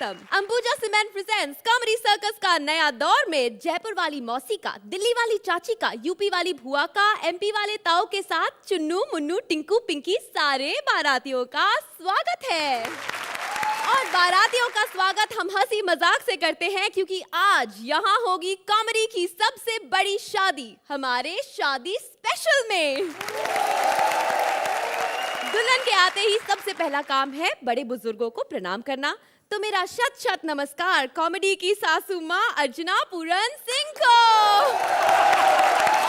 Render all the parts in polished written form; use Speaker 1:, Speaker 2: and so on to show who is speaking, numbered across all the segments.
Speaker 1: Welcome. Ambuja cement presents comedy circus का नया दौर में जयपुर वाली मौसी का, दिल्ली वाली चाची का, यूपी वाली भुआ का, एमपी वाले ताऊ के साथ चुन्नू मुन्नू टिंकू पिंकी सारे बारातियों का स्वागत है। और बारातियों का स्वागत हम हंसी मजाक से करते हैं क्योंकि आज यहाँ होगी कॉमेडी की सबसे बड़ी शादी हमारे शादी स्पेशल में। दुल्हन के आते ही सबसे पहला काम है बड़े बुजुर्गों को प्रणाम करना, तो मेरा शत शत नमस्कार कॉमेडी की सासू माँ अर्चना पूरन सिंह को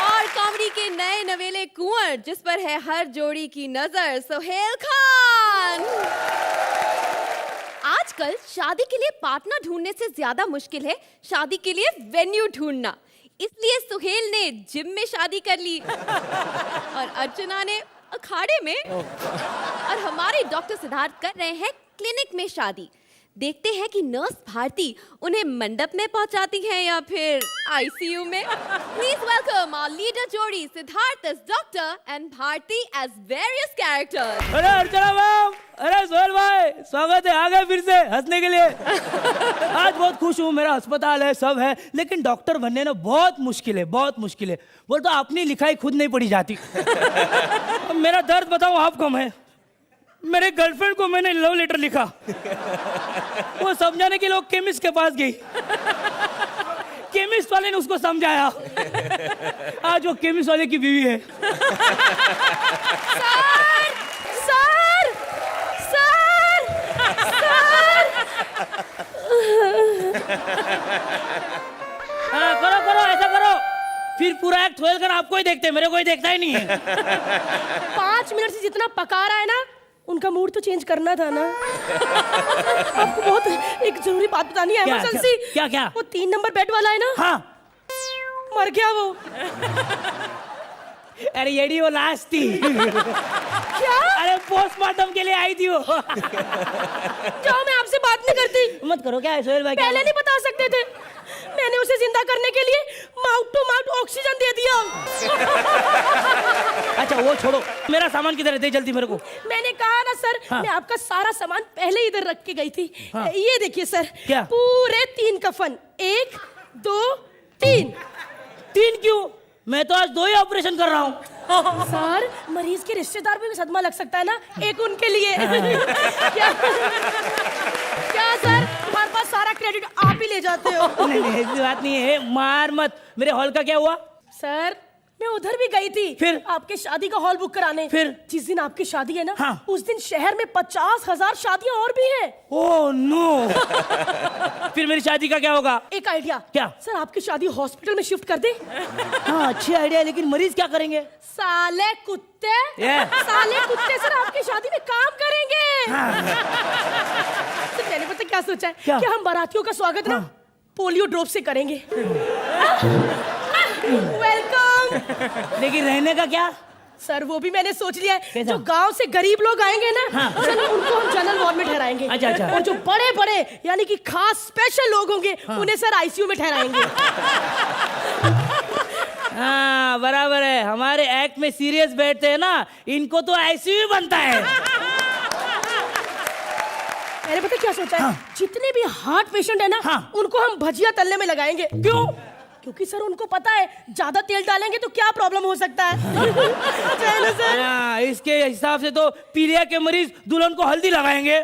Speaker 1: और कॉमेडी के नए नवेले कुंवर जिस पर है हर जोड़ी की नजर सोहेल खान। आजकल शादी के लिए पार्टनर ढूंढने से ज्यादा मुश्किल है शादी के लिए वेन्यू ढूंढना, इसलिए सुहेल ने जिम में शादी कर ली और अर्चना ने अखाड़े में और हमारे डॉक्टर सिद्धार्थ कर रहे हैं क्लिनिक में शादी। देखते हैं कि नर्स भारती उन्हें मंडप में पहुंचाती है या फिर आईसीयू में। प्लीज वेलकम आवर लीडर जोड़ी Siddharth as doctor and Bharti as various characters.
Speaker 2: अरे अर्चना मैम, अरे सोहेल भाई, स्वागत है, आ गए फिर से हंसने के लिए। आज बहुत खुश हूँ, मेरा अस्पताल है, सब है, लेकिन डॉक्टर बनने ना बहुत मुश्किल है, बहुत मुश्किल है। बोल तो अपनी लिखाई खुद नहीं पढ़ी जाती। मेरा दर्द बताओ आप कम है। मेरे गर्लफ्रेंड को मैंने लव लेटर लिखा, वो समझाने के लिए केमिस्ट के पास गई, केमिस्ट वाले ने उसको समझाया, आज वो केमिस्ट वाले की बीवी है।
Speaker 1: सर, सर, सर,
Speaker 2: हाँ, करो करो, ऐसा करो, फिर पूरा एक्ट खोल कर आपको ही देखते, मेरे को ही देखता ही नहीं है।
Speaker 3: 5 मिनट से जितना पका रहा है ना, उनका मूड तो चेंज करना था ना। आपको बहुत एक जरूरी बात बतानी है, इमरजेंसी।
Speaker 2: क्या क्या?
Speaker 3: वो 3 नंबर बेड वाला है ना,
Speaker 2: हाँ,
Speaker 3: मर गया वो।
Speaker 2: अरे येडी वो लास्ट थी।
Speaker 3: क्या?
Speaker 2: अरे पोस्टमार्टम के लिए आई थी वो।
Speaker 3: जाओ, मैं आपसे बात नहीं करती।
Speaker 2: मत करो, क्या है सोहेल भाई?
Speaker 3: पहले नहीं बता सकते थे? मैंने उसे जिंदा करने के लिए माउथ टू माउथ ऑक्सीजन दे दिया।
Speaker 2: अच्छा वो छोड़ो, मेरा सामान किधर है? दे जल्दी मेरे को।
Speaker 3: मैंने कहा ना सर,
Speaker 2: हाँ।
Speaker 3: मैं आपका सारा सामान पहले इधर रख के गई थी।
Speaker 2: हाँ।
Speaker 3: ये देखिए सर,
Speaker 2: क्या?
Speaker 3: पूरे 3 कफन, 1 2 3।
Speaker 2: 3 क्यों? मैं तो आज 2 ही ऑपरेशन कर रहा हूँ।
Speaker 3: सर, मरीज के रिश्तेदार पे भी सदमा लग सकता है ना, एक उनके लिए। क्या सर, हमारे पास सारा क्रेडिट आप ही ले जाते हो?
Speaker 2: नहीं नहीं, ऐसी बात नहीं है, मार मत। मेरे हॉल का क्या हुआ?
Speaker 3: सर, मैं उधर भी गई थी,
Speaker 2: फिर?
Speaker 3: आपके शादी का हॉल बुक कराने।
Speaker 2: फिर?
Speaker 3: जिस दिन आपकी शादी है ना,
Speaker 2: हाँ।
Speaker 3: उस दिन शहर में 50,000 शादियां और भी हैं।
Speaker 2: Oh no. फिर मेरी शादी का क्या होगा?
Speaker 3: एक आइडिया।
Speaker 2: क्या?
Speaker 3: सर, आपकी शादी हॉस्पिटल में शिफ्ट कर दे।
Speaker 2: हाँ, अच्छी आइडिया है, लेकिन मरीज क्या करेंगे?
Speaker 3: साले कुत्ते, साले कुत्ते सर आपकी शादी में काम करेंगे। तो मैंने पता क्या सोचा है?
Speaker 2: क्या?
Speaker 3: कि हम बारातियों का स्वागत ना पोलियो ड्रॉप से करेंगे। वेलकम।
Speaker 2: लेकिन रहने का क्या?
Speaker 3: सर, वो भी मैंने सोच लिया है।
Speaker 2: कैसा?
Speaker 3: जो गांव से गरीब लोग आएंगे ना,
Speaker 2: हाँ।
Speaker 3: सर, उनको हम जनरल वार्ड में ठहराएंगे।
Speaker 2: अच्छा, अच्छा।
Speaker 3: और जो बड़े बड़े यानी कि खास स्पेशल लोग होंगे, उन्हें सर आईसीयू में ठहराएंगे।
Speaker 2: हाँ, बराबर है, हमारे एक्ट में सीरियस बैठते हैं ना, इनको तो आईसीयू बनता है।
Speaker 3: मैंने पता क्या सोचा है?
Speaker 2: हाँ।
Speaker 3: जितने भी हार्ट पेशेंट है ना,
Speaker 2: हाँ।
Speaker 3: उनको हम भजिया तलने में लगाएंगे।
Speaker 2: क्यों?
Speaker 3: क्योंकि सर उनको पता है ज्यादा तेल डालेंगे तो क्या प्रॉब्लम हो सकता है। चलो सर।
Speaker 2: हाँ, इसके हिसाब से तो पीलिया के मरीज दुल्हन को हल्दी लगाएंगे।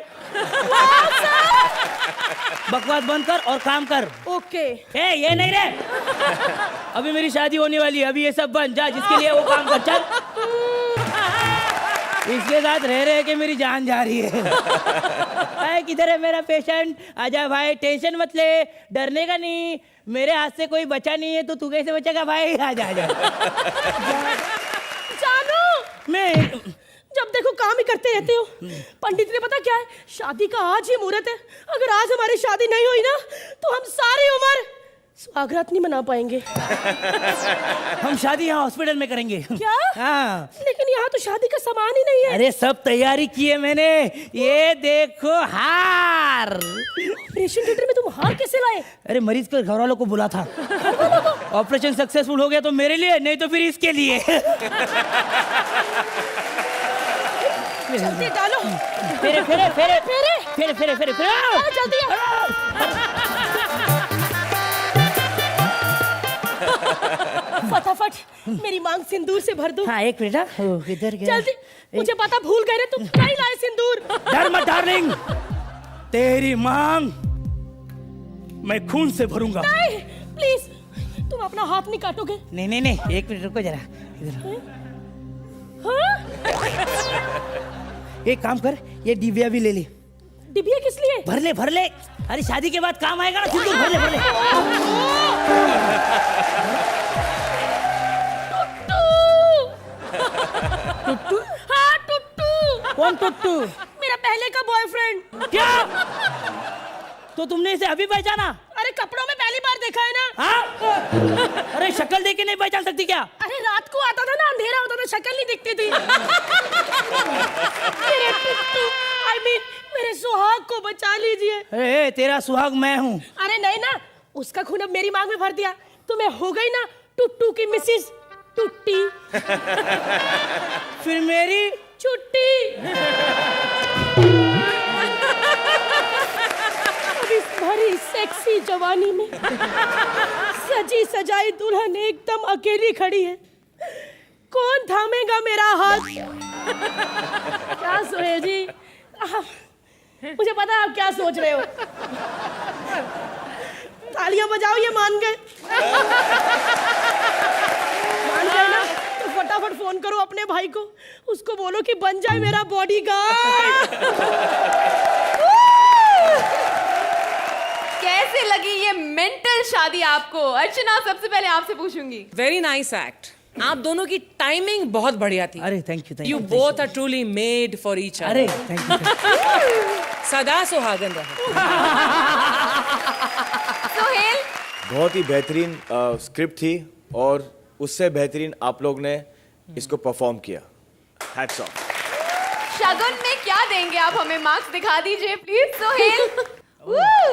Speaker 2: बकवास बंद कर और काम कर।
Speaker 3: ओके।
Speaker 2: ये नहीं रे, अभी मेरी शादी होने वाली है, अभी ये सब बंद, जा जिसके लिए वो काम कर, चल। इसके साथ रह रहे के मेरी जान जा रही है। किधर है मेरा पेशेंट? आजा भाई, टेंशन मत ले, डरने का नहीं, मेरे हाथ से कोई बचा नहीं है, तो तू कैसे बचेगा भाई? आजा आजा।
Speaker 3: जानू,
Speaker 2: मैं
Speaker 3: जब देखो काम ही करते रहते हो। पंडित ने पता क्या है, शादी का आज ही मुहूर्त है, अगर आज हमारी शादी नहीं हुई ना, तो हम सारी उम्र स्वागत नहीं मना पाएंगे।
Speaker 2: हम शादी यहाँ हॉस्पिटल में करेंगे।
Speaker 3: क्या?
Speaker 2: हाँ।
Speaker 3: लेकिन यहाँ तो शादी का सामान ही नहीं है।
Speaker 2: अरे सब तैयारी की है मैंने, ये देखो हार।
Speaker 3: ऑपरेशन थिएटर में तुम हार कैसे लाए?
Speaker 2: अरे मरीज के घर वालों को बुला था। ऑपरेशन सक्सेसफुल हो गया तो मेरे लिए, नहीं तो फिर इसके लिए।
Speaker 3: जल्दी डालो।
Speaker 2: फेरे फेरे फेरे
Speaker 3: फेरे
Speaker 2: फेरे फेरे फेरे फेरे।
Speaker 3: अरे जल्दी फटाफट मेरी मांग सिंदूर से भर दो।
Speaker 2: हाँ एक मिनट, हाँ। ओ, किधर गया?
Speaker 3: जल्दी, मुझे पता भूल गए रे तुम, नहीं लाए सिंदूर।
Speaker 2: डर मत डार्लिंग, तेरी मांग मैं खून से भरूंगा।
Speaker 3: नहीं प्लीज, तुम अपना हाथ नहीं काटोगे।
Speaker 2: नहीं नहीं नहीं, एक मिनट रुको जरा। इधर
Speaker 3: हाँ?
Speaker 2: एक काम कर, ये डिबिया भी ले ली।
Speaker 3: डिबिया किस लिए?
Speaker 2: भर ले। अरे शादी के बाद काम आएगा ना सिंदूर, भर ले।
Speaker 3: टुट्टू? हाँ टुट्टू।
Speaker 2: कौन टुट्टू?
Speaker 3: मेरा पहले का बॉयफ्रेंड।
Speaker 2: क्या? तो तुमने इसे अभी पहचाना?
Speaker 3: अरे कपड़ों में पहली बार देखा है ना।
Speaker 2: हाँ? अरे शक्ल देख के नहीं पहचान सकती क्या?
Speaker 3: अरे रात को आता था ना, अंधेरा होता था, शक्ल नहीं दिखती थी। मेरे टुट्टू, I mean, मेरे सुहाग को बचा लीजिए।
Speaker 2: अरे तेरा सुहाग मैं हूँ।
Speaker 3: अरे नहीं ना, उसका खून अब मेरी मांग में भर दिया, तुम्हें हो गई ना टुट्टू की मिसेस टुट्टी।
Speaker 2: फिर मेरी
Speaker 3: छुट्टी। अब इस भरी सेक्सी जवानी में सजी सजाई दुल्हन एकदम अकेली खड़ी है, कौन थामेगा मेरा हाथ? क्या सोए जी, मुझे पता है आप क्या सोच रहे हो। तालियां बजाओ, ये मान गए। मान गए ना, तो फटाफट फोन करो अपने भाई को, उसको बोलो कि बन जाए मेरा बॉडीगार्ड।
Speaker 1: कैसे लगी ये मेंटल शादी आपको? अर्चना, सबसे पहले आपसे पूछूंगी।
Speaker 4: Very nice act. आप दोनों की टाइमिंग बहुत बढ़िया थी।
Speaker 2: अरे thank you.
Speaker 4: You both are truly made for each
Speaker 2: अरे
Speaker 4: अदर।
Speaker 2: Thank you.
Speaker 4: सदा सुहागन रहे।
Speaker 1: सोहेल,
Speaker 5: बहुत ही बेहतरीन स्क्रिप्ट थी और उससे बेहतरीन आप लोग ने इसको परफॉर्म किया। Hats off.
Speaker 1: शगुन में क्या देंगे आप हमें? मार्क्स दिखा दीजिए प्लीज। सोहेल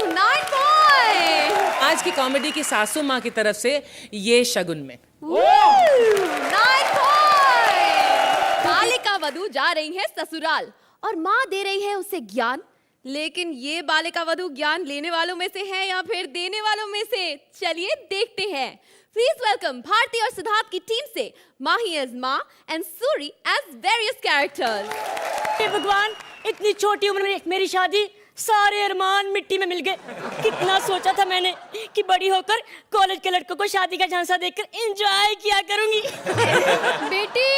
Speaker 1: 9 पॉइंट।
Speaker 4: आज की कॉमेडी की सासू माँ की तरफ से ये शगुन में
Speaker 1: 9 पॉइंट। बालिका वधू जा रही है ससुराल और माँ दे रही है उसे ज्ञान, लेकिन ये बालिका वधू ज्ञान लेने वालों में से है या फिर देने वालों में से? चलिए देखते हैं। प्लीज वेलकम भारती और सिद्धार्थ की टीम से माही एज माँ and Suri as various characters.
Speaker 6: हे भगवान, इतनी छोटी उम्र में मेरी शादी, सारे अरमान मिट्टी में मिल गए। कितना सोचा था मैंने कि बड़ी होकर कॉलेज के लड़कों को शादी का झांसा देकर एंजॉय किया करूंगी।
Speaker 7: बेटी,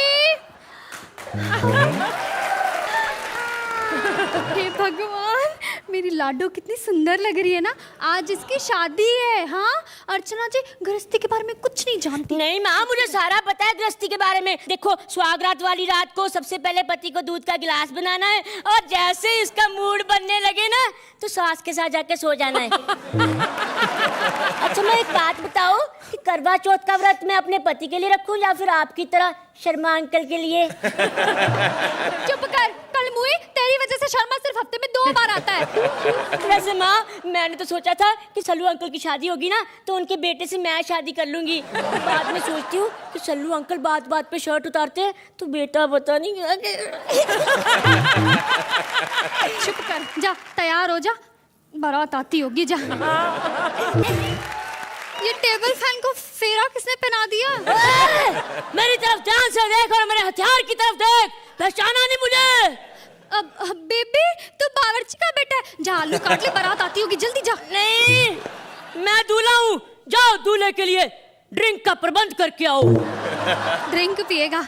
Speaker 7: हे भगवान, मेरी लाडो कितनी सुंदर लग रही है ना। आज इसकी शादी है। हाँ, अर्चना जी गृहस्थी के बारे में कुछ नहीं जानती।
Speaker 6: नहीं माँ, मुझे सारा पता है गृहस्थी के बारे में। देखो, सुहागरात वाली रात को सबसे पहले पति को दूध का गिलास बनाना है और जैसे इसका मूड बनने लगे ना तो सास के साथ जाके सो जाना है। अच्छा, मैं एक बात बताओ कि करवा चौथ का व्रत मैं अपने पति के लिए रखूं या फिर आपकी तरह शर्मा अंकल के लिए?
Speaker 7: चुप कर, कल मुई, तेरी वजह से शर्मा सिर्फ हफ्ते में 2 बार आता है।
Speaker 6: वैसे माँ, मैंने तो सोचा था कि सल्लू अंकल की शादी होगी ना तो उनके बेटे से मैं शादी कर लूंगी। बाद में सोचती हूँ कि सल्लू अंकल बात बात पे शर्ट उतारते हैं तो बेटा पता नहीं
Speaker 7: चुप कर, जा तैयार हो जा, बारात आती होगी। जा। ये टेबल फैन को फेरा किसने पहना दिया?
Speaker 6: मेरी तरफ ध्यान से देख और मेरे हथियार की तरफ देख, पहचाना नहीं मुझे?
Speaker 7: अब बेबी, तू बावर्ची का बेटा है। जा आलू काट ले, बारात आती होगी, जल्दी जा।
Speaker 6: नहीं, मैं दूल्हा हूँ। जाओ दूल्हे के लिए ड्रिंक का प्रबंध करके आओ।
Speaker 7: ड्रिंक पिएगा?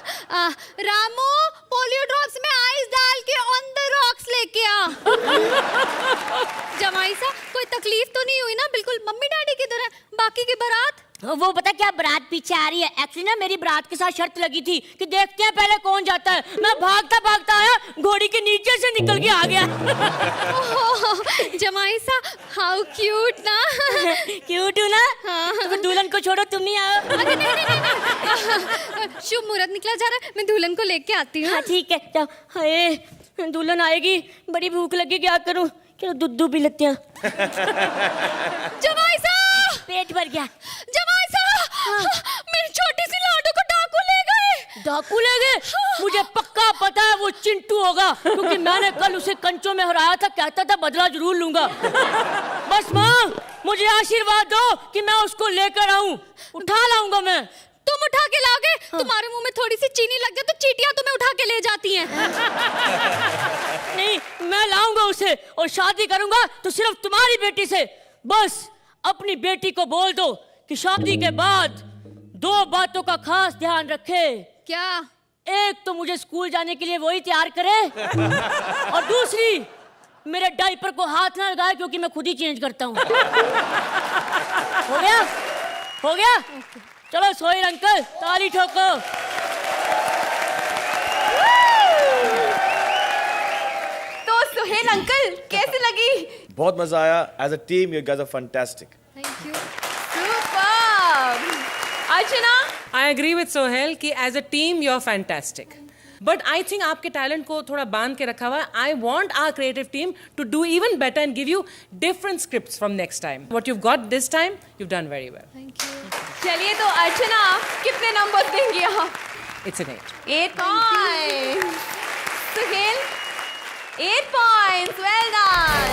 Speaker 7: रामू, पोलियो ड्रॉप्स में आइस डाल के ऑन द रॉक्स लेके आ। जमाई सा, कोई तकलीफ तो नहीं हुई ना? बिल्कुल मम्मी डैडी की तरह। बाकी की बारात?
Speaker 6: वो पता क्या, बारात पीछे आ रही है। एक्चुअली ना मेरी बारात के साथ शर्त लगी थी कि देखते हैं पहले कौन जाता है। मैं भागता भागता आया, घोड़ी के नीचे से निकल के आ गया।
Speaker 7: जमाई सा, हाउ क्यूट ना।
Speaker 6: क्यूट हूँ ना? तो फिर दुल्हन को छोड़ो, तुम ही आओ।
Speaker 7: अरे नहीं। शुभ मुहूर्त निकला जा रहा है, मैं दुल्हन को लेके आती हूँ।
Speaker 6: हाँ ठीक है, जाओ। हाय, दुल्हन आएगी, बड़ी भूख लगी, क्या करूँ? चलो दूध पी लेते हैं।
Speaker 7: जमाई सा,
Speaker 6: पेट भर गया।
Speaker 7: जमाई सा, मेरी छोटी सी लाडो को डाकू ले गए।
Speaker 6: डाकू ले गए? मुझे पक्का पता है वो चिंटू होगा, क्योंकि मैंने कल उसे कंचों में हराया था, कहता था बदला जरूर लूंगा। बस माँ, मुझे आशीर्वाद दो कि मैं उसको लेकर आऊं। उठा लाऊंगा मैं।
Speaker 7: तुम उठा के लाओगे? तुम्हारे मुंह में थोड़ी सी चीनी लग जाए तो चींटियां तुम्हें उठा के ले जाती हैं।
Speaker 6: नहीं, मैं लाऊंगा उसे और शादी करूंगा तो सिर्फ तुम्हारी बेटी से। बस अपनी बेटी को बोल दो कि शादी के बाद 2 बातों का खास ध्यान रखे।
Speaker 7: क्या?
Speaker 6: एक तो मुझे स्कूल जाने के लिए वही तैयार करे और दूसरी, मेरे डायपर को हाथ ना लगाए क्योंकि मैं खुद ही चेंज करता हूँ। हो गया? हो गया? चलो सोहेल अंकल, ताली ठोको।
Speaker 1: तो सुहेल अंकल कैसी लगी?
Speaker 5: बहुत मजा आया। As a team you guys are fantastic.
Speaker 7: Thank you.
Speaker 1: Super. Archana,
Speaker 4: I agree with Sohail कि as a team you are fantastic, but I think आपके टैलेंट को थोड़ा बांध के रखा हुआ है। I want our creative team to do even better and give you different scripts from next time. What you got this time, you done very well.
Speaker 7: Thank you.
Speaker 1: चलिए तो अर्चना कितने नंबर देंगे आप?
Speaker 4: It's an 8।
Speaker 1: 8 points. Suhel 8 points. Well done.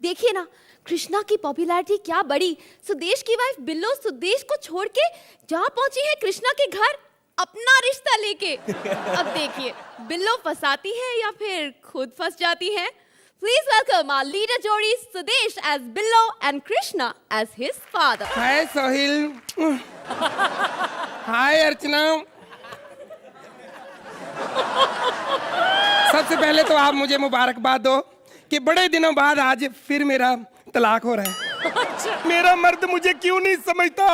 Speaker 1: देखिए ना, कृष्णा की popularity क्या बढ़ी। सुदेश की वाइफ बिल्लो सुदेश को छोड़ के जा पहुंची है कृष्णा के घर अपना रिश्ता लेके। अब देखिए बिल्लो फंसाती है या फिर खुद फंस जाती है। Please welcome our leader Jory, Sudesh as Billo and Krishna as his father.
Speaker 8: हाय सोहिल। हाय अर्चना। सबसे पहले तो आप मुझे मुबारकबाद दो कि बड़े दिनों बाद आज फिर मेरा तलाक हो रहा है। मेरा मर्द मुझे क्यों नहीं समझता,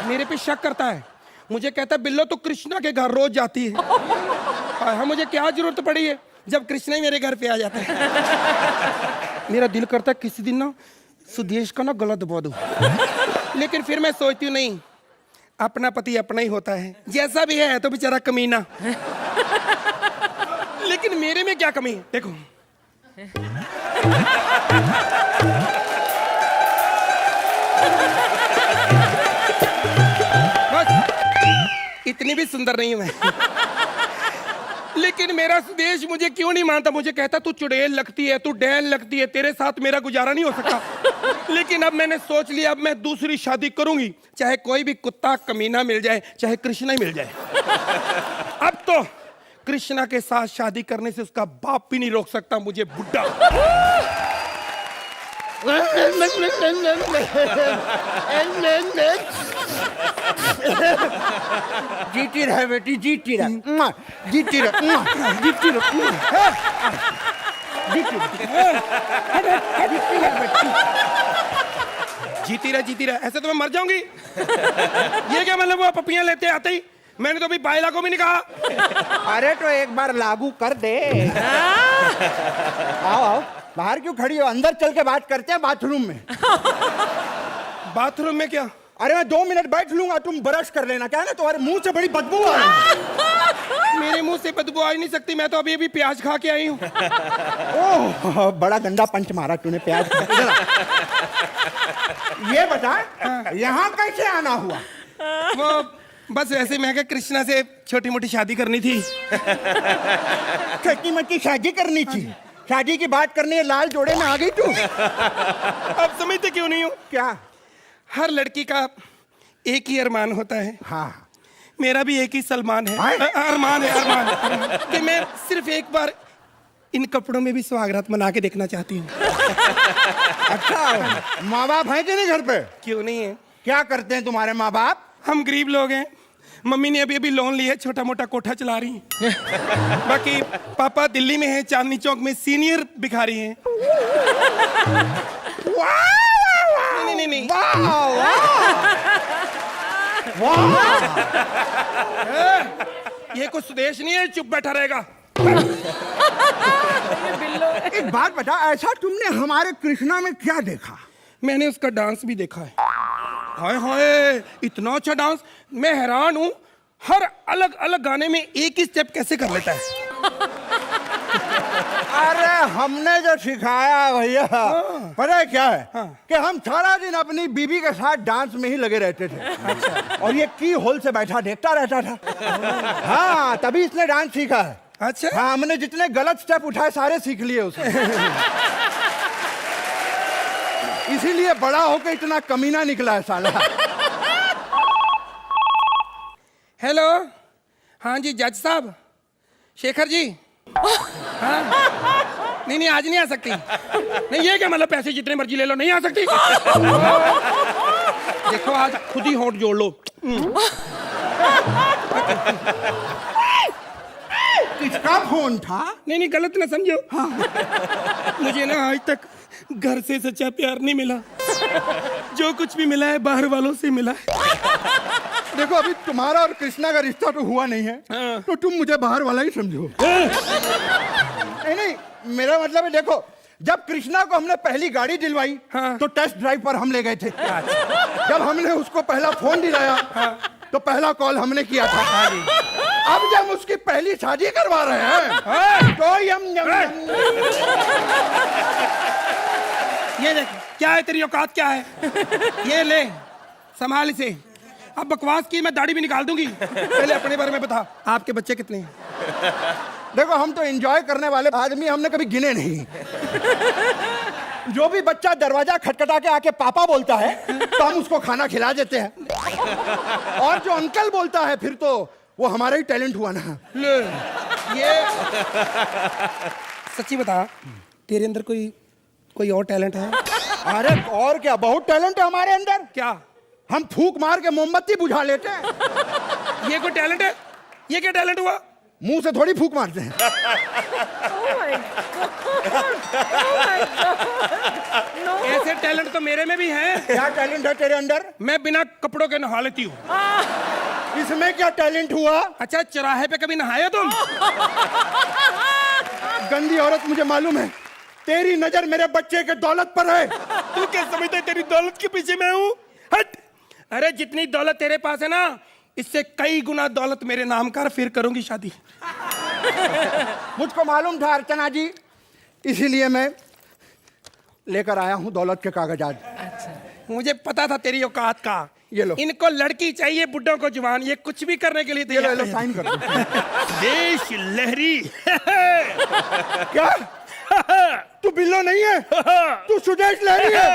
Speaker 8: मेरे पे शक करता है। मुझे कहता है बिल्लो तो कृष्णा के घर रोज जाती है। हाँ, मुझे क्या जरूरत पड़ी है जब कृष्णा ही मेरे घर पे आ जाता है। मेरा दिल करता है किसी दिन ना सुदेश का ना गला दबा दूं, लेकिन फिर मैं सोचती हूँ नहीं, अपना पति अपना ही होता है, जैसा भी है तो बेचारा कमीना। लेकिन मेरे में क्या कमी है? देखो बस इतनी भी सुंदर नहीं हूं मैं। लेकिन मेरा सुदेश मुझे क्यों नहीं मानता। मुझे कहता तू चुड़ैल लगती है, तू डैन लगती है, तेरे साथ मेरा गुजारा नहीं हो सकता। लेकिन अब मैंने सोच लिया, अब मैं दूसरी शादी करूंगी, चाहे कोई भी कुत्ता कमीना मिल जाए, चाहे कृष्णा ही मिल जाए। अब तो कृष्णा के साथ शादी करने से उसका बाप भी नहीं रोक सकता मुझे, बुड्ढा।
Speaker 9: जीती रहे बेटी, जीती रहे, जीती रहे, जीती रहे,
Speaker 8: जीती रहे। ऐसे तो मैं मर जाऊंगी। ये क्या मतलब, वो पपियां लेते आते ही मैंने तो अभी बाइला को भी नहीं कहा।
Speaker 9: अरे तो एक बार लागू कर दे। आओ आओ, बाहर क्यों खड़ी हो, अंदर चल के बात करते हैं बाथरूम में।
Speaker 8: बाथरूम में क्या?
Speaker 9: अरे मैं 2 मिनट बैठ लूंगा, तुम ब्रश कर लेना। क्या है ना, तुम्हारे मुंह से बड़ी बदबू आ रही।
Speaker 8: मेरे मुंह से बदबू आ ही नहीं सकती, मैं तो अभी अभी प्याज खा के आई हूँ।
Speaker 9: ओह, बड़ा गंदा पंच मारा तूने प्याज खा के। ये बता, यहाँ कैसे आना हुआ?
Speaker 8: वो बस वैसे मैं क्या, कृष्णा से छोटी मोटी शादी करनी थी।
Speaker 9: छोटी मोटी शादी करनी थी? शादी की बात करनी है, लाल जोड़े में आ गई तू।
Speaker 8: अब समझते क्यों नहीं हो?
Speaker 9: क्या?
Speaker 8: हर लड़की का एक ही अरमान होता है।
Speaker 9: हाँ,
Speaker 8: मेरा भी एक ही सलमान है।
Speaker 9: हाँ?
Speaker 8: अरमान है, अरमान कि मैं सिर्फ एक बार इन कपड़ों में भी सुहागरात मना के देखना चाहती हूँ।
Speaker 9: अच्छा, माँ बाप हैं कि नहीं घर पे?
Speaker 8: क्यों नहीं है?
Speaker 9: क्या करते हैं तुम्हारे माँ बाप?
Speaker 8: हम गरीब लोग हैं। मम्मी ने अभी अभी लोन लिया है, छोटा मोटा कोठा चला रही है। बाकी पापा दिल्ली में है, चांदनी चौक में सीनियर भिखारी हैं। नहीं। ये कुछ सुदेश नहीं है, चुप बैठा रहेगा।
Speaker 9: एक बात बता, ऐसा तुमने हमारे कृष्णा में क्या देखा?
Speaker 8: मैंने उसका डांस भी देखा है। हाय हाय, इतना अच्छा डांस, मैं हैरान हूँ। हर अलग अलग गाने में एक ही स्टेप कैसे कर लेता है।
Speaker 9: अरे हमने जो सिखाया भैया, पता है क्या है? कि हम सारा दिन अपनी बीबी के साथ डांस में ही लगे रहते थे। और ये की होल से बैठा देखता रहता था। हाँ, तभी इसने डांस सीखा है।
Speaker 8: अच्छा
Speaker 9: हाँ, हमने जितने गलत स्टेप उठाए सारे सीख लिए उसमें। इसीलिए बड़ा होकर इतना कमीना निकला है साला।
Speaker 8: हेलो, हाँ जी जज साहब, शेखर जी। हाँ नहीं नहीं, आज नहीं आ सकती। नहीं, ये क्या मतलब, पैसे जितने मर्जी ले लो, नहीं आ सकती। देखो आज खुद ही होंठ जोड़ लो।
Speaker 9: किसका फोन था?
Speaker 8: नहीं नहीं, गलत ना समझो। मुझे ना आज तक घर से सच्चा प्यार नहीं मिला। जो कुछ भी मिला है बाहर वालों से मिला है।
Speaker 9: देखो अभी तुम्हारा और कृष्णा का रिश्ता तो हुआ नहीं है, तो तुम मुझे बाहर वाला ही समझो। नहीं नहीं, मेरा मतलब है, देखो जब कृष्णा को हमने पहली गाड़ी दिलवाई तो टेस्ट ड्राइव पर हम ले गए थे। जब हमने उसको पहला फोन दिलाया तो पहला कॉल हमने किया था। अब जब उसकी पहली शादी करवा रहे हैं तो
Speaker 8: ये देख, क्या है तेरी औकात, क्या है? ये ले, संभाल इसे। अब बकवास की मैं दाढ़ी भी निकाल दूंगी। पहले अपने बारे में बता, आपके बच्चे कितने हैं?
Speaker 9: देखो हम तो एंजॉय करने वाले आदमी, हमने कभी गिने नहीं। जो भी बच्चा दरवाजा खटखटा के आके पापा बोलता है तो हम उसको खाना खिला देते हैं, और जो अंकल बोलता है फिर तो वो हमारा ही टैलेंट हुआ ना।
Speaker 8: ले, ये सच्ची बता, तेरे अंदर कोई और टैलेंट है?
Speaker 9: अरे और क्या, बहुत टैलेंट है हमारे अंदर।
Speaker 8: क्या?
Speaker 9: हम फूंक मार के मोमबत्ती बुझा लेते हैं।
Speaker 8: ये कोई टैलेंट है? ये क्या टैलेंट हुआ?
Speaker 9: मुंह से थोड़ी फूंक मारते हैं।
Speaker 8: ऐसे टैलेंट तो मेरे में भी है।
Speaker 9: क्या टैलेंट है तेरे अंदर?
Speaker 8: मैं बिना कपड़ों के नहा लेती हूँ।
Speaker 9: इसमें क्या टैलेंट हुआ?
Speaker 8: अच्छा, चौराहे पे कभी नहाए तुम?
Speaker 9: गंदी औरत, मुझे मालूम है तेरी नजर मेरे बच्चे के दौलत पर है।
Speaker 8: तू क्या समझता है तेरी दौलत के पीछे मैं हूँ? हट! अरे जितनी दौलत तेरे पास है ना, इससे कई गुना दौलत मेरे नाम कर, फिर करूंगी शादी।
Speaker 9: मुझको मालूम था अर्चना जी, इसीलिए मैं लेकर आया हूँ दौलत के कागजात।
Speaker 8: अच्छा, मुझे पता था तेरी औकात का।
Speaker 9: ये लो।
Speaker 8: इनको लड़की चाहिए, बुड्ढों को जवान, ये कुछ भी करने के लिए
Speaker 9: ये लो,
Speaker 8: तैयार है।
Speaker 9: साइन कर दो।
Speaker 8: देश लहरी।
Speaker 9: क्या तू बिल्लो नहीं है? तू सुदेश लहरी है?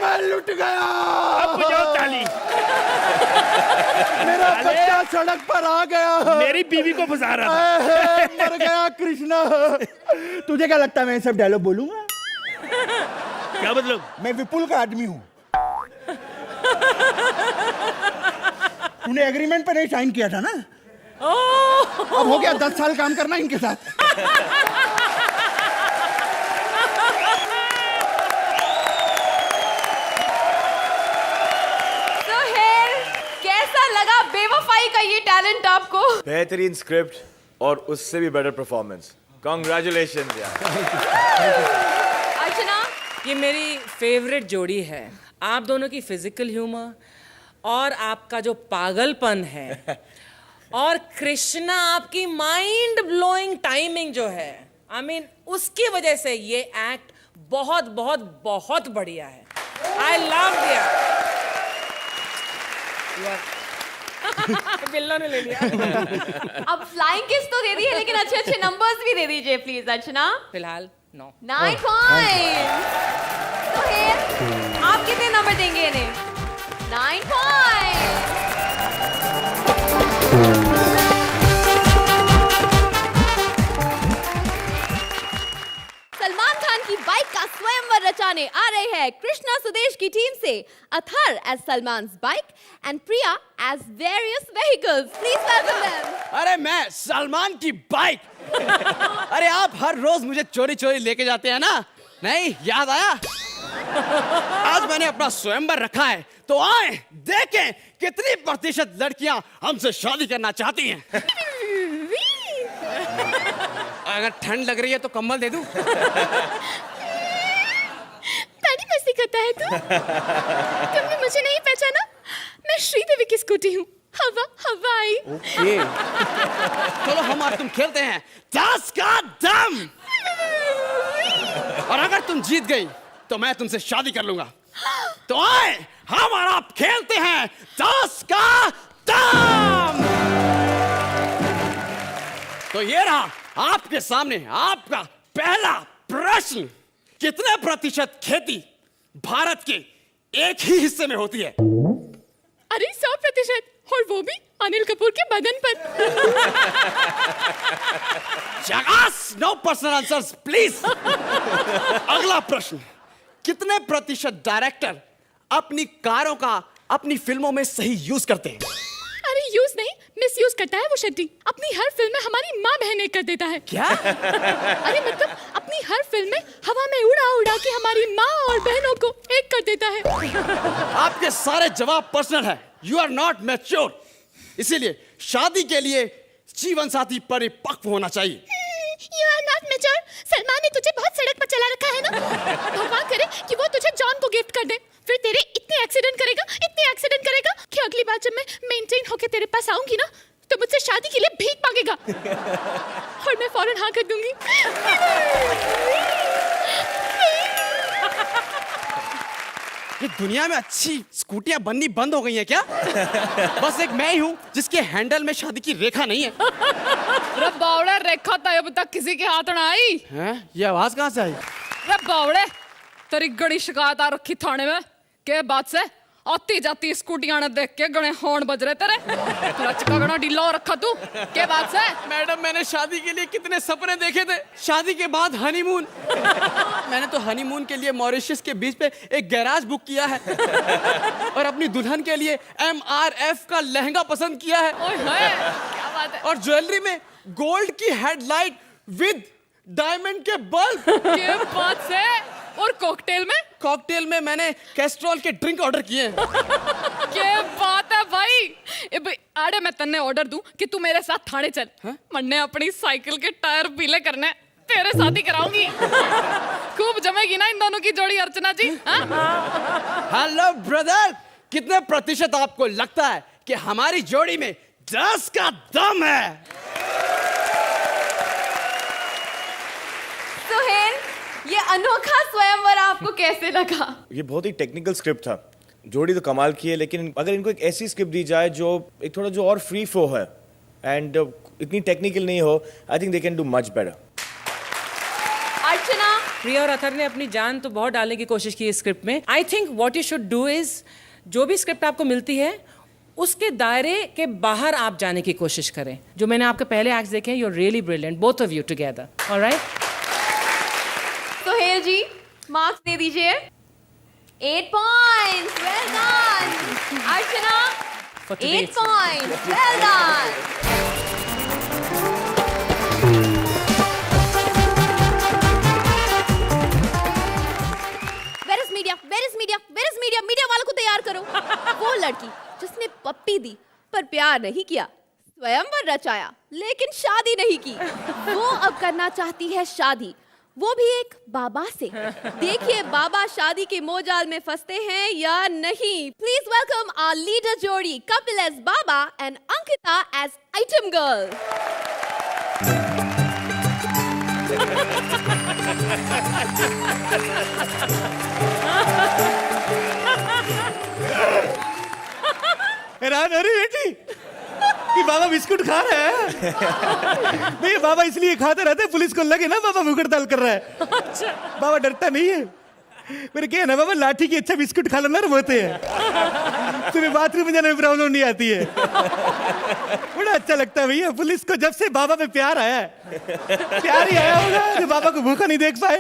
Speaker 9: मैं लुट गया।
Speaker 8: अब बजाओ ताली।
Speaker 9: मेरा बच्चा सड़क पर आ गया।
Speaker 8: मेरी बीवी को फंसा रहा था।
Speaker 9: मर गया कृष्णा। तुझे क्या लगता है मैं सब डायलॉग बोलूंगा?
Speaker 8: क्या मतलब?
Speaker 9: मैं विपुल का आदमी हूँ। तूने एग्रीमेंट पे नहीं साइन किया था ना? अब हो गया 10 साल काम करना इनके साथ।
Speaker 1: कैसा लगा बेवफाई का ये टैलेंट आपको?
Speaker 5: बेहतरीन स्क्रिप्ट और उससे भी बेटर परफॉर्मेंस। कांग्रेचुलेशंस यार।
Speaker 1: अर्चना,
Speaker 4: ये मेरी फेवरेट जोड़ी है। आप दोनों की फिजिकल ह्यूमर और आपका जो पागलपन है, और कृष्णा आपकी माइंड ब्लोइंग टाइमिंग जो है, आई मीन उसकी वजह से ये एक्ट बहुत बहुत बहुत बढ़िया है। आई लव दिया। बिल्लो ने ले लिया।
Speaker 1: अब फ्लाइंग किस तो दे दी है, लेकिन अच्छे अच्छे नंबर्स भी दे दीजिए प्लीज अर्चना।
Speaker 4: फिलहाल 9
Speaker 1: पॉइंट। आप कितने नंबर देंगे इन्हें? 9 पॉइंट। सलमान खान की बाइक का स्वयंवर रचाने आ रहे हैं कृष्णा सुदेश की टीम से Athar as Salman's bike and Priya as various vehicles. Please welcome them.
Speaker 10: अरे मैं सलमान की बाइक। अरे आप हर रोज मुझे चोरी चोरी लेके जाते हैं ना, नहीं याद आया? आज मैंने अपना स्वयंवर रखा है, तो आए देखें कितनी प्रतिशत लड़कियां हमसे शादी करना चाहती हैं। अगर ठंड लग रही है तो कंबल दे दूं?
Speaker 7: बड़ी मस्ती करता है तू। तुमने मुझे नहीं पहचाना? मैं श्रीदेवी की स्कूटी हूँ, हवाई।
Speaker 10: ओके, चलो हम और तुम खेलते हैं 10 का दम। और अगर तुम जीत गई तो मैं तुमसे शादी कर लूंगा। तो आए हम और आप खेलते हैं 10 का दम। तो ये रहा आपके सामने आपका पहला प्रश्न। कितने प्रतिशत खेती भारत के एक ही हिस्से में होती है?
Speaker 3: अरे 100%, और वो भी अनिल कपूर के बदन पर।
Speaker 10: जगास, नो पर्सनल आंसर्स प्लीज। अगला प्रश्न, कितने प्रतिशत डायरेक्टर अपनी कारों का अपनी फिल्मों में सही यूज करते हैं?
Speaker 3: अरे यूज नहीं, मिस यूज करता है वो शेट्टी। अपनी हर फिल्म में हमारी माँ बहन एक कर देता है।
Speaker 10: क्या?
Speaker 3: अरे मतलब अपनी हर फिल्म में हवा में उड़ा उड़ा के हमारी माँ और बहनों को एक कर देता है।
Speaker 10: आपके सारे जवाब पर्सनल है। यू आर नॉट मैच्योर, इसीलिए शादी के लिए जीवन साथी परिपक्व होना चाहिए।
Speaker 3: You are not mature। Salman ने तुझे बहुत सड़क पर चला रखा है ना। भगवान करे कि वो तुझे जॉन को गिफ्ट कर दे, फिर तेरे इतने एक्सीडेंट करेगा कि अगली बार जब मैं मेंटेन होके तेरे पास आऊंगी ना, तो मुझसे शादी के लिए भीख मांगेगा और मैं फौरन हाँ कर दूंगी।
Speaker 10: ये दुनिया में अच्छी स्कूटियां बननी बंद हो गई हैं क्या? बस एक मैं ही हूँ जिसके हैंडल में शादी की रेखा नहीं है।
Speaker 3: अरे बावड़े, रेखा तो अब तक किसी के हाथ ना आई।
Speaker 10: हैं? ये आवाज कहाँ से आई?
Speaker 3: अरे बावड़े, तेरी गड़ी शिकायत आ रखी थाने में। के बात से आती जाती स्कूटियां ने देख के गणे हॉर्न बज रहे तेरे। क्लच का गड़ा ढीला हो रखा तू। के बात से?
Speaker 10: मैडम, मैंने शादी के लिए कितने सपने देखे थे। शादी के बाद हनीमून। मैंने तो हनीमून के लिए मॉरिशस के बीच पे एक गैराज बुक किया है और अपनी दुल्हन के लिए MRF का लहंगा पसंद किया है।
Speaker 3: ओए होए, क्या बात है।
Speaker 10: और ज्वेलरी में गोल्ड की हेडलाइट विद डायमंड के बल्ब।
Speaker 3: के बात से? और कॉकटेल में?
Speaker 10: कॉकटेल में मैंने कैस्ट्रॉल के ड्रिंक ऑर्डर किए हैं।
Speaker 3: क्या बात है भाई। ए भाई, आड़े मैं तन्ने ऑर्डर दूं कि तू मेरे साथ थाने चल। मन्ने अपनी साइकिल के टायर पीले करने, तेरे साथ ही कराऊंगी। खूब जमेगी ना इन दोनों की जोड़ी, अर्चना जी।
Speaker 10: हेलो ब्रदर, कितने प्रतिशत आपको लगता है कि हमारी जोड़ी में 10 का दम है?
Speaker 1: सुहेल, ये अनोखा स्वयंवर आपको कैसे लगा?
Speaker 5: ये बहुत ही टेक्निकल स्क्रिप्ट था। जोड़ी तो कमाल की है, लेकिन अगर इनको एक ऐसी स्क्रिप्ट दी जाए जो एक थोड़ा जो और फ्री फ्लो है एंड इतनी टेक्निकल नहीं हो, I think they can do much better.
Speaker 1: Archana,
Speaker 4: Priya और अथर ने अपनी जान तो बहुत डालने की कोशिश की इस स्क्रिप्ट में। I think what you should do is, जो भी स्क्रिप्ट आपको मिलती है उसके दायरे के बाहर आप जाने की कोशिश करें। जो मैंने आपके पहले एक्ट्स देखे हैं, you are really brilliant, both of you together. Alright,
Speaker 1: Suhail ji marks दे दीजिए। 8 points, well done. Archana,
Speaker 4: For today
Speaker 1: 8 points, well done. Media वालों को तैयार करो। वो लड़की जिसने पप्पी दी पर प्यार नहीं किया, स्वयंवर रचाया लेकिन शादी नहीं की, वो अब करना चाहती है शादी, वो भी एक बाबा से। देखिए बाबा शादी के मोहजाल में फंसते हैं या नहीं। प्लीज वेलकम आवर लीडर जोड़ी, Kapil as Baba and Ankita as item girl.
Speaker 2: हैरान हो रही बेटी कि बाबा बिस्कुट खा रहे हैं। नहीं, बाबा इसलिए खाते रहते, पुलिस को लगे ना बाबा भूख हड़ताल कर रहा है। बाबा डरता नहीं है। मेरे क्या है ना बाबा, लाठी की अच्छा बिस्कुट खा लो नरम होते हैं, तुम्हें बाथरूम में जाने में प्रॉब्लम नहीं आती है। बड़ा अच्छा लगता है भैया, पुलिस को जब से बाबा पे प्यार आया है, प्यार ही आया होगा जो बाबा को भूखा नहीं देख पाए,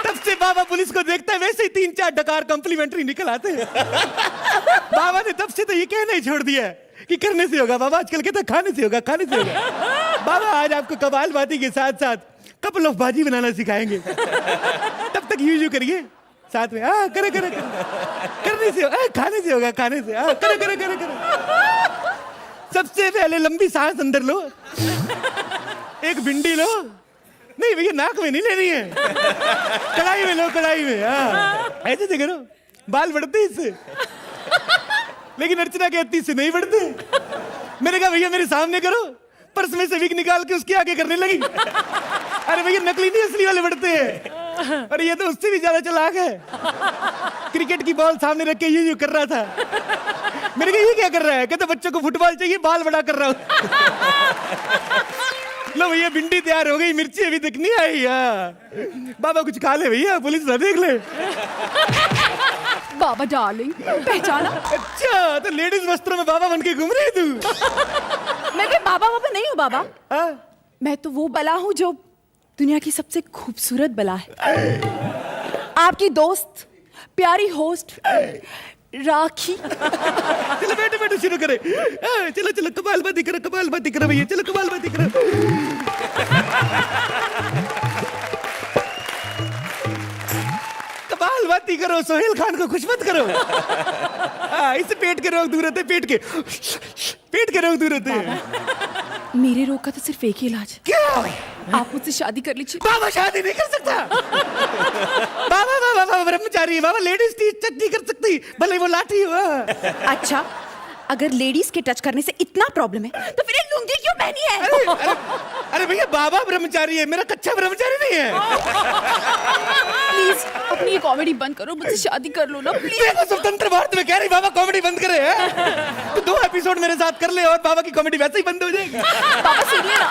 Speaker 2: तब से बाबा पुलिस को देखता है वैसे ही 3-4 डकार कॉम्प्लीमेंट्री निकल आते हैं। बाबा ने तब से तो ये कहना ही छोड़ दिया है कि करने से होगा, बाबा आजकल कहता खाने से होगा, खाने से होगा। बाबा आज आपको कबालबाजी के साथ साथ कपल ऑफ बाजी बनाना सिखाएंगे। तब तक यूं करिए साथ में, करे करे करे, करने से खाने से होगा, खाने से करे करे करे करे। सबसे पहले लंबी सांस अंदर लो, एक भिंडी लो, नहीं भैया नाक में नहीं लेनी है, कढ़ाई में लो, कढ़ाई में। ऐसे से करो, बाल बढ़ते इससे, लेकिन अर्चना कहती इससे नहीं बढ़ते। मैंने कहा भैया मेरे सामने करो, पर्स में से विग निकाल के उसके आगे करने लगी। अरे भैया नकली नहीं असली वाले बढ़ते हैं, और ये तो उससे भी ज्यादा चालाक है। क्रिकेट की बॉल सामने रख के यूं कर रहा था,
Speaker 8: मैंने कहा ये क्या कर रहा है? कहता बच्चों को फुटबॉल चाहिए, बाल बड़ा कर रहा हूँ। लो भैया भिंडी तैयार हो गई, मिर्ची अभी तक नहीं आई। बाबा कुछ खा ले भैया, पुलिस ना देख ले।
Speaker 1: बाबा डार्लिंग, पहचाना?
Speaker 8: अच्छा, तो लेडीज वस्त्रों में बाबा बन के घूम रही तू?
Speaker 1: मैं कोई बाबा नहीं हूँ बाबा।
Speaker 8: हाँ?
Speaker 1: मैं तो वो बला हूँ जो दुनिया की सबसे खूबसूरत बला है। आपकी दोस्त, प्यारी होस्ट राखी।
Speaker 8: चलो बैठो बैठो, शुरू करें। चलो चलो, कपालभाति करो भैया, चलो कपालभाति करो। कपालभाति करो, सोहेल खान को खुश मत करो। इससे पेट के रोग दूर होते, पेट के रोग दूर होते हैं।
Speaker 1: मेरे रोग का तो सिर्फ एक ही इलाज है।
Speaker 8: क्या?
Speaker 1: आप मुझसे शादी कर लीजिए।
Speaker 8: बाबा शादी नहीं कर सकता। बाबा ब्रह्मचारी है, बाबा लेडीज टच नहीं कर सकती, भले वो लाठी हो।
Speaker 1: अच्छा, अगर लेडीज के टच करने से इतना प्रॉब्लम है तो फिर ये लुंगी क्यों पहनी है?
Speaker 8: अरे भैया, बाबा ब्रह्मचारी है, मेरा कच्चा ब्रह्मचारी नहीं है।
Speaker 1: प्लीज अपनी ये कॉमेडी बंद करो, मुझसे शादी कर लो ना प्लीज।
Speaker 8: देखो, स्वतंत्र भारत में कह रही बाबा कॉमेडी बंद करे है? तो 2 एपिसोड मेरे साथ कर ले और बाबा की कॉमेडी वैसे ही बंद हो जाएगी।
Speaker 1: बाबा सुनिए ना।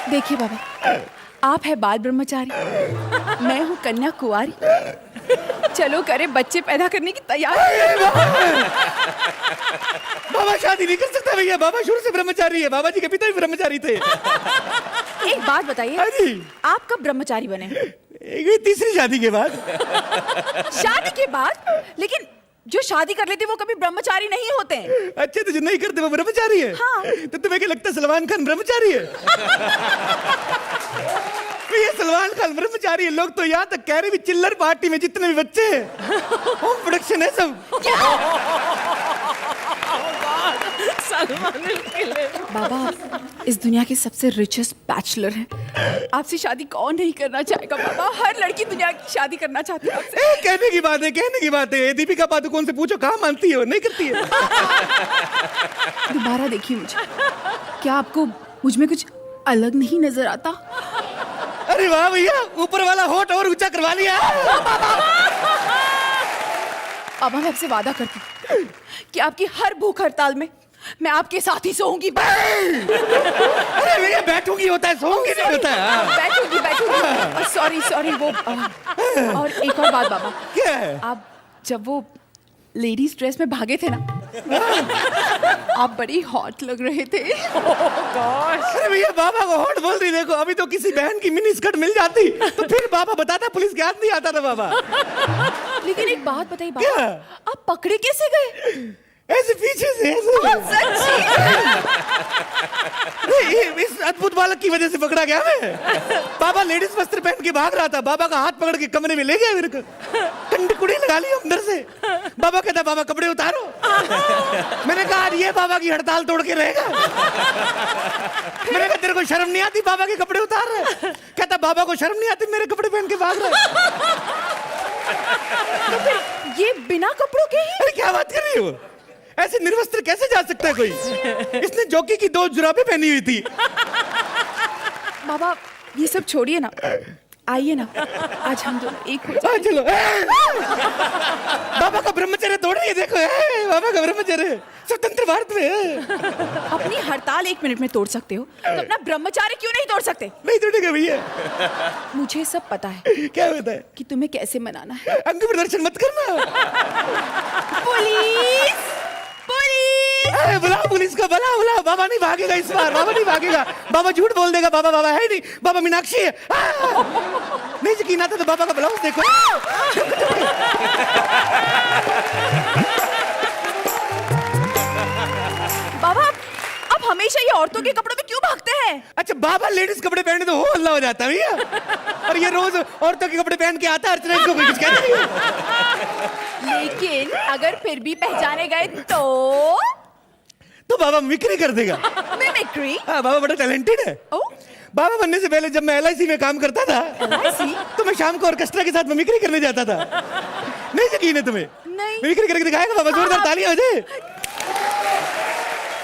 Speaker 1: देखिए बाबा, आप है बाल ब्रह्मचारी, मैं हूँ कन्या कुंवारी। चलो करे बच्चे पैदा करने की तैयारी।
Speaker 8: बाबा शादी नहीं कर सकता भैया, बाबा शुरू से ब्रह्मचारी है, बाबा जी के पिता भी ब्रह्मचारी थे।
Speaker 1: एक बात बताइए,
Speaker 8: हाँ जी।
Speaker 1: आप कब ब्रह्मचारी बने?
Speaker 8: एक तीसरी शादी के बाद।
Speaker 1: शादी के बाद? लेकिन जो शादी कर लेते वो कभी ब्रह्मचारी नहीं होते हैं।
Speaker 8: अच्छा, तो जो नहीं करते वो ब्रह्मचारी है?
Speaker 1: हाँ।
Speaker 8: तो तुम्हें क्या लगता है सलमान खान ब्रह्मचारी है? ये सलमान खान ब्रह्मचारी है। लोग तो यहाँ तक कह रहे भी चिल्लर पार्टी में जितने भी बच्चे हैं होम प्रोडक्शन है सब। बाबा, इस दुनिया के सबसे रिचेस्ट बैचलर हैं। आपसे शादी कौन नहीं करना चाहेगा बाबा? हर लड़की दुनिया की शादी करना चाहती है आपसे। कहने की बात है। दीपिका पादुकोण से पूछो, कहाँ मानती है वो? नहीं करती है।
Speaker 1: दोबारा देखिए मुझे, क्या आपको मुझ में कुछ अलग नहीं नजर आता?
Speaker 8: अरे वाह भैया, ऊपर वाला होठ और ऊंचा करवा लिया।
Speaker 1: बाबा, मैं आपसे वादा करती हूँ कि आपकी हर भूख हड़ताल में मैं आपके साथ ही सोऊंगी।
Speaker 8: अरे भैया, बैठूंगी होता है, सोऊंगी नहीं होता है।
Speaker 1: बैठूंगी। सॉरी वो। और एक और बात बाबा,
Speaker 8: क्या है?
Speaker 1: आप जब वो लेडीज ड्रेस में भागे थे ना, आप बड़ी हॉट लग रहे थे।
Speaker 8: अरे भैया, बाबा को हॉट बोल रही, देखो अभी तो किसी बहन की मिनी स्कर्ट मिल जाती तो फिर बाबा बताता, पुलिस के हाथ नहीं आता था बाबा।
Speaker 1: लेकिन एक बात बताइए बाबा,
Speaker 8: क्या?
Speaker 1: आप पकड़े कैसे गए?
Speaker 8: ऐसे पीछे से ऐसे। नहीं, इस अद्भुत बालक की वजह से पकड़ा गया मैं। बाबा लेडीज वस्त्र पहन के भाग रहा था, बाबा का हाथ पकड़ के कमरे में ले गया मेरे को, कंडकुड़ी लगा ली अंदर से। बाबा कहता, बाबा कपड़े उतारो। मैंने कहा ये बाबा की हड़ताल तोड़ के रहेगा। मैंने कहा तेरे को शर्म नहीं आती बाबा के कपड़े उतार रहे? कहता बाबा को शर्म नहीं आती मेरे कपड़े पहन के भाग रहे।
Speaker 1: तो फिर ये बिना कपड़ों के ही?
Speaker 8: अरे क्या बात कर रही हो? ऐसे निर्वस्त्र कैसे जा सकता है कोई? इसने जॉकी की 2 जुराबें पहनी हुई थी।
Speaker 1: बाबा, ये सब छोड़िए ना, आइए ना, आज हम दोनों एक हो जाएं।
Speaker 8: चलो। बाबा का ब्रह्मचर्य तोड़ रही है, देखो बाबा का ब्रह्मचर्य स्वतंत्र भारत में है।
Speaker 1: अपनी हड़ताल 1 मिनट में तोड़ सकते हो, तो अपना ब्रह्मचार्य क्यों नहीं तोड़ सकते?
Speaker 8: नहीं तोड़ेगा भैया।
Speaker 1: मुझे सब पता है
Speaker 8: क्या होता है
Speaker 1: कि तुम्हें कैसे मनाना है।
Speaker 8: अंग प्रदर्शन मत करना।
Speaker 1: पुलिस,
Speaker 8: अरे बुलाओ पुलिस को, बुलाओ। बाबा नहीं भागेगा इस बार, बाबा नहीं भागेगा। बाबा झूठ बोल देगा, बाबा है नहीं, बाबा मीनाक्षी है। नहीं यकीन आता तो बाबा का ब्लाउज देखो।
Speaker 1: बाबा, आप हमेशा ये औरतों के कपड़ों में क्यों भागते हैं?
Speaker 8: अच्छा, बाबा लेडीज कपड़े पहने तो हो हल्ला हो जाता है भैया, और ये रोज औरतों के कपड़े पहन के आता है, अर्चना इसको कोई कुछ कहता नहीं।
Speaker 1: लेकिन अगर फिर भी पहचाने गए तो
Speaker 8: बाबा मिमिक्री कर देगा।
Speaker 1: मिमिक्री?
Speaker 8: हाँ, बाबा बड़ा टैलेंटेड है। बाबा बनने से पहले जब मैं LIC में काम करता था, तो मैं शाम को ऑर्केस्ट्रा के साथ मिमिक्री करने जाता था। नहीं यकीन है तुम्हें?
Speaker 1: नहीं।
Speaker 8: मिमिक्री करके दिखाएगा बाबा, जोरदार तालियां हो जाए।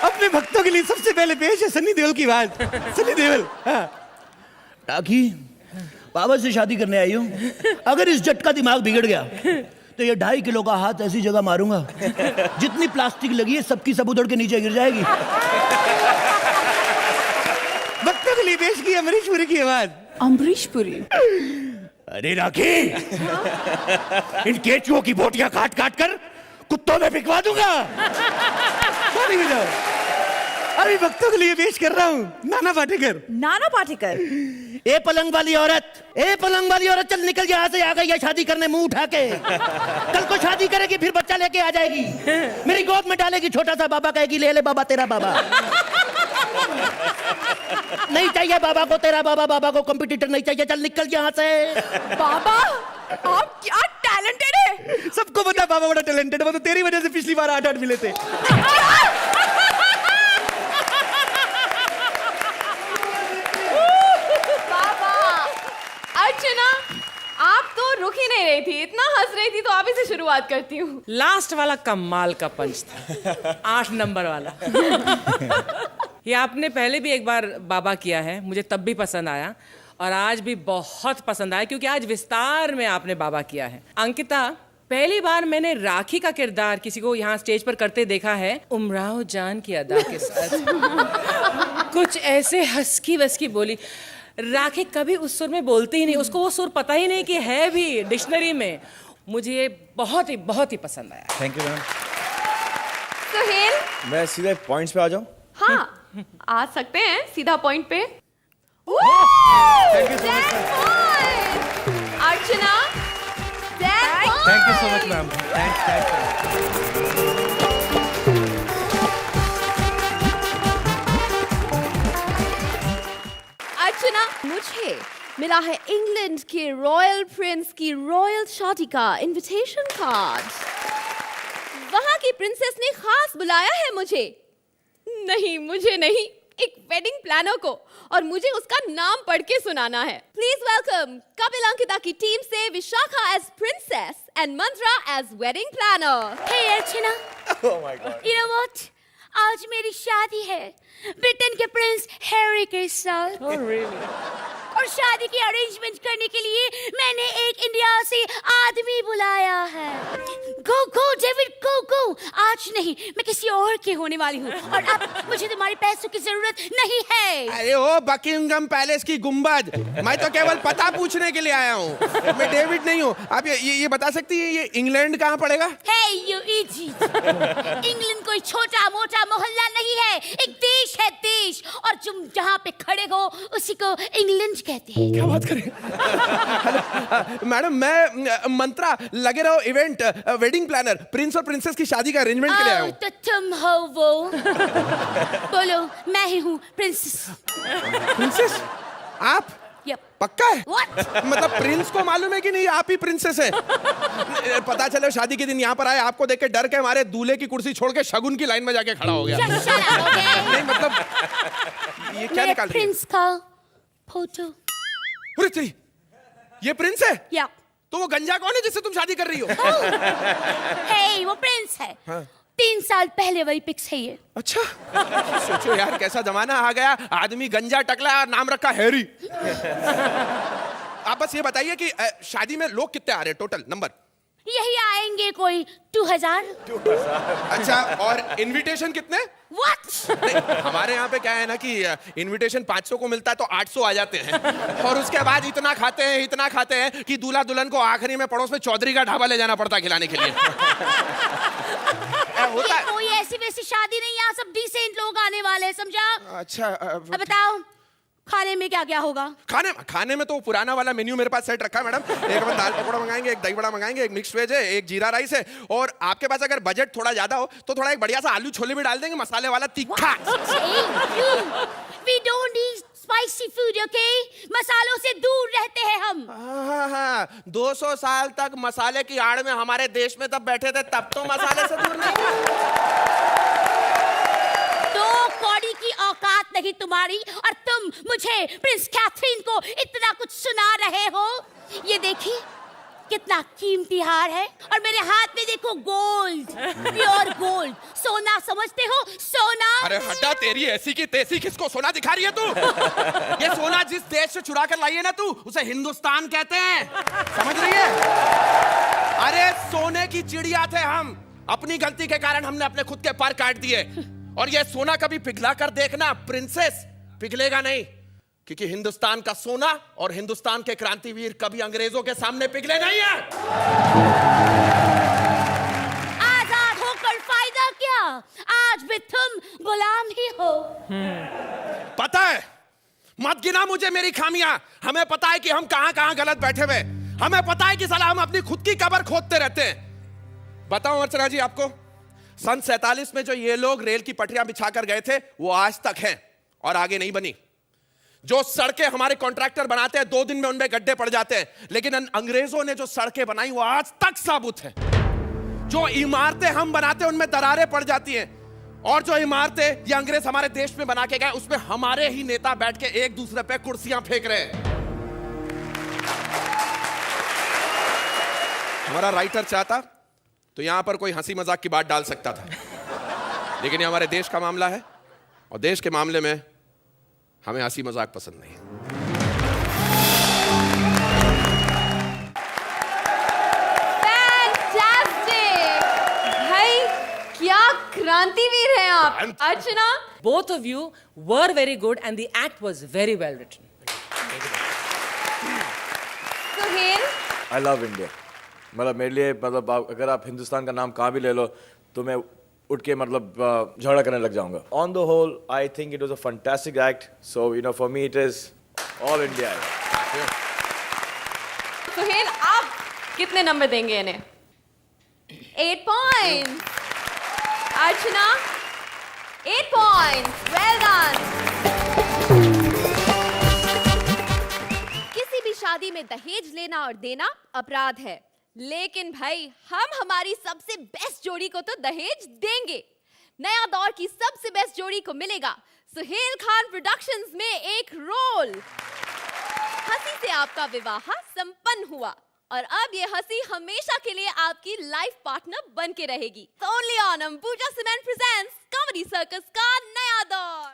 Speaker 8: अपने भक्तों के लिए सबसे पहले पेश है सन्नी देओल की आवाज। सन्नी देओल। हाँ।
Speaker 2: टाकी, बाबा से शादी करने आई हूँ। अगर इस जट का दिमाग बिगड़ गया तो ये 2.5 किलो का हाथ ऐसी जगह मारूंगा जितनी प्लास्टिक लगी है सबकी सब उधड़ के नीचे गिर जाएगी।
Speaker 10: वक्तों के लिए पेश की अमरीश पुरी की आवाज।
Speaker 3: अमरीश पुरी।
Speaker 2: अरे राखी, इन केचुओं की बोटियां काट काट कर कुत्तों में बिकवा दूंगा।
Speaker 10: अभी वक्तों के लिए पेश कर रहा हूँ नाना पाटेकर।
Speaker 3: नाना पाटेकर।
Speaker 2: ए पलंग वाली औरत, चल निकल यहाँ से, आ गई है शादी करने मुंह उठा के। कल को शादी करेगी, फिर बच्चा लेके आ जाएगी, मेरी गोद में डालेगी छोटा सा बाबा, कहेगी ले ले बाबा तेरा बाबा। नहीं चाहिए बाबा को तेरा बाबा, बाबा को कंपटीटर नहीं चाहिए, चल निकल यहाँ से।
Speaker 3: बाबा आप क्या टैलेंटेड है।
Speaker 10: सबको पता बाबा बड़ा टैलेंटेड, वो तो तेरी वजह से पिछली बार 8-8 मिले थे।
Speaker 1: अर्चना, आप तो रुक ही नहीं रही थी, इतना हंस रही थी, तो आप इसे शुरुआत करती हूँ।
Speaker 4: लास्ट वाला कमाल का पंच था, 8 नंबर वाला। ये आपने पहले भी एक बार बाबा किया है, मुझे तब भी पसंद आया और आज भी बहुत पसंद आया, क्योंकि आज विस्तार में आपने बाबा किया है। अंकिता, पहली बार मैंने राखी का किरदार किसी को यहाँ स्टेज पर करते देखा है उमराव जान की अदा के साथ। कुछ ऐसे हंसकी वस्की बोली। राखी कभी उस सुर में बोलती ही नहीं, उसको वो सुर पता ही नहीं कि है भी डिक्शनरी में। मुझे ये बहुत ही पसंद आया।
Speaker 5: Thank you ma'am.
Speaker 1: सुहेल,
Speaker 5: मैं सीधे पॉइंट्स पे आ जाऊं?
Speaker 1: हाँ आ सकते हैं सीधा पॉइंट पे।
Speaker 5: Thank you so much.
Speaker 1: Archana,
Speaker 5: thank you so much ma'am. Thanks.
Speaker 1: Archana, मुझे मिला है इंग्लैंड के रॉयल प्रिंस की रॉयल शादी का इनविटेशन कार्ड। वहां की प्रिंसेस ने खास बुलाया है मुझे। नहीं, मुझे नहीं, एक वेडिंग प्लानर को, और मुझे उसका नाम पढ़ के सुनाना है। प्लीज वेलकम कपिल अंकिता की टीम से Vishakha as princess and Mantra as wedding planner.
Speaker 6: Hey Archana,
Speaker 5: Oh my God.
Speaker 6: you know what? आज मेरी शादी है ब्रिटेन के प्रिंस हैरी के साथ। और शादी की अरेंजमेंट करने के लिए मैंने एक इंडिया से आदमी बुलाया है। गो गो डेविड गो गो। आज नहीं, मैं किसी और के होने वाली हूँ और अब मुझे तुम्हारे पैसों की जरूरत नहीं है।
Speaker 8: अरे ओ बकिंगम पैलेस की गुंबद, मैं तो केवल पता पूछने के लिए आया हूँ, मैं डेविड नहीं हूँ। आप ये बता सकती है ये इंग्लैंड कहाँ पड़ेगा?
Speaker 6: Hey you idiot! इंग्लैंड कोई छोटा मोटा मोहल्ला नहीं है, एक देश है, देश। और तुम जहाँ पे खड़े हो उसी को इंग्लैंड कहते हैं।
Speaker 8: क्या बात करें? मैडम, मैं मंत्रा लगे रहो इवेंट वेडिंग प्लानर, प्रिंस और प्रिंसेस की शादी का अरेंजमेंट के लिए आया हूँ।
Speaker 6: तो तुम हो वो। बोलो, मैं ही हूँ प्रिंसेस।
Speaker 8: प्रिंसेस? आप?
Speaker 6: Yep.
Speaker 8: पक्का है?
Speaker 6: What?
Speaker 8: मतलब प्रिंस को मालूम है कि नहीं आप ही प्रिंसेस है? पता चले शादी के दिन यहाँ पर आए, आपको देख के डर के हमारे दूल्हे की कुर्सी छोड़ के शगुन की लाइन में जाके खड़ा हो गया।
Speaker 6: Shut up, okay?
Speaker 8: नहीं मतलब ये क्या
Speaker 6: मेरे
Speaker 8: निकाल रही है?
Speaker 6: प्रिंस का फोटो।
Speaker 8: अरे तेरी, ये प्रिंस है?
Speaker 6: या
Speaker 8: तो वो गंजा कौन है जिससे तुम शादी कर रही हो?
Speaker 6: हे, वो प्रिंस है। 3 साल पहले वही पिक्स है ये।
Speaker 8: अच्छा, सोचो यार कैसा जमाना आ गया, आदमी गंजा टकला और नाम रखा हैरी। आप बस ये बताइए कि शादी में लोग कितने आ रहे हैं टोटल नंबर?
Speaker 6: यही आएंगे कोई 2000।
Speaker 8: अच्छा, और इनविटेशन कितने?
Speaker 6: What?
Speaker 8: नहीं, हमारे यहाँ पे क्या है ना कि इनविटेशन 500 को मिलता है तो 800 आ जाते हैं, और उसके बाद इतना खाते हैं कि दूल्हा दुल्हन को आखिरी में पड़ोस में चौधरी का ढाबा ले जाना पड़ता है खिलाने के लिए। होता है।
Speaker 6: कोई ऐसी वैसी शादी नहीं, यहाँ सब डिसेंट लोग आने वाले हैं, समझा?
Speaker 8: अच्छा,
Speaker 6: अब बताओ खाने में क्या क्या होगा?
Speaker 8: खाने में तो पुराना वाला मेन्यू मेरे पास सेट रखा है मैडम। एक अपन दाल पकौड़ा मंगाएंगे, एक दही बड़ा मंगाएंगे, एक मिक्स वेज है, एक जीरा राइस है, और आपके पास अगर बजट थोड़ा ज्यादा हो तो थोड़ा एक बढ़िया सा आलू छोले भी डाल देंगे, मसाले वाला तीखा।
Speaker 6: We don't eat spicy food, okay? मसालों से दूर रहते हैं हम।
Speaker 8: हाँ, 200 साल तक मसाले की आड़ में हमारे देश में तब बैठे थे, तब तो मसाले से दूर नहीं।
Speaker 6: तो कौड़ी की औकात नहीं तुम्हारी, और तुम मुझे प्रिंस कैथरीन को इतना कुछ सुना रहे हो। ये देखिए, कितना कीमती हार है, और मेरे हाथ में देखो गोल्ड, प्योर गोल्ड, सोना समझते हो, सोना।
Speaker 10: अरे हटा, तेरी ऐसी की तैसी, किसको सोना दिखा रही है तू? ये सोना जिस देश से चुरा कर लाई है ना तू, उसे हिंदुस्तान कहते हैं, समझ रही है? अरे सोने की चिड़िया थे हम, अपनी गलती के कारण हमने अपने खुद के पर काट दिए। और ये सोना कभी पिघला कर देखना प्रिंसेस, पिघलेगा नहीं, क्योंकि हिंदुस्तान का सोना और हिंदुस्तान के क्रांतिवीर कभी अंग्रेजों के सामने पिघले नहीं है।
Speaker 6: आजाद होकर फायदा क्या, आज भी तुम गुलाम ही हो।
Speaker 10: पता है, मत गिना मुझे मेरी खामियां। हमें पता है कि हम कहां कहां गलत बैठे हुए, हमें पता है कि साला हम अपनी खुद की कब्र खोदते रहते हैं। बताऊं अर्चना जी आपको, सन 47 में जो ये लोग रेल की पटरियां बिछाकर गए थे, वो आज तक हैं और आगे नहीं बनी। जो सड़कें हमारे कॉन्ट्रैक्टर बनाते हैं, 2 दिन में उनमें गड्ढे पड़ जाते हैं, लेकिन अंग्रेजों ने जो सड़कें बनाई वो आज तक साबुत है। जो इमारतें हम बनाते हैं उनमें दरारें पड़ जाती हैं, और जो इमारतें ये अंग्रेज हमारे देश में बना के गए, उसमें हमारे ही नेता बैठ के एक दूसरे पे कुर्सियां फेंक रहे हैं। हमारा राइटर चाहता तो यहां पर कोई हंसी मजाक की बात डाल सकता था, लेकिन ये हमारे देश का मामला है, और देश के मामले में हमें हंसी मजाक पसंद नहीं।
Speaker 1: फैंटास्टिक भाई, क्या क्रांतिवीर हैं आप। अर्चना,
Speaker 4: Both of you were very good and the act was very well written.
Speaker 1: Suhel,
Speaker 5: I love India. मतलब मेरे लिए, मतलब अगर आप हिंदुस्तान का नाम कहाँ भी ले लो तो मैं उठ के मतलब झगड़ा करने लग जाऊंगा। On the whole I think it was a fantastic act, so you know for me it is all India.
Speaker 1: Suhel, आप कितने नंबर देंगे इन्हें? 8 point. Archana, 8 point. Well done. किसी भी शादी में दहेज लेना और देना अपराध है, लेकिन भाई हम हमारी सबसे बेस्ट जोड़ी को तो दहेज देंगे। नया दौर की सबसे बेस्ट जोड़ी को मिलेगा सुहेल खान प्रोडक्शंस में एक रोल। हंसी से आपका विवाह संपन्न हुआ, और अब ये हंसी हमेशा के लिए आपकी लाइफ पार्टनर बन के रहेगी। Only on Ambuja cement presents comedy circus का नया दौर।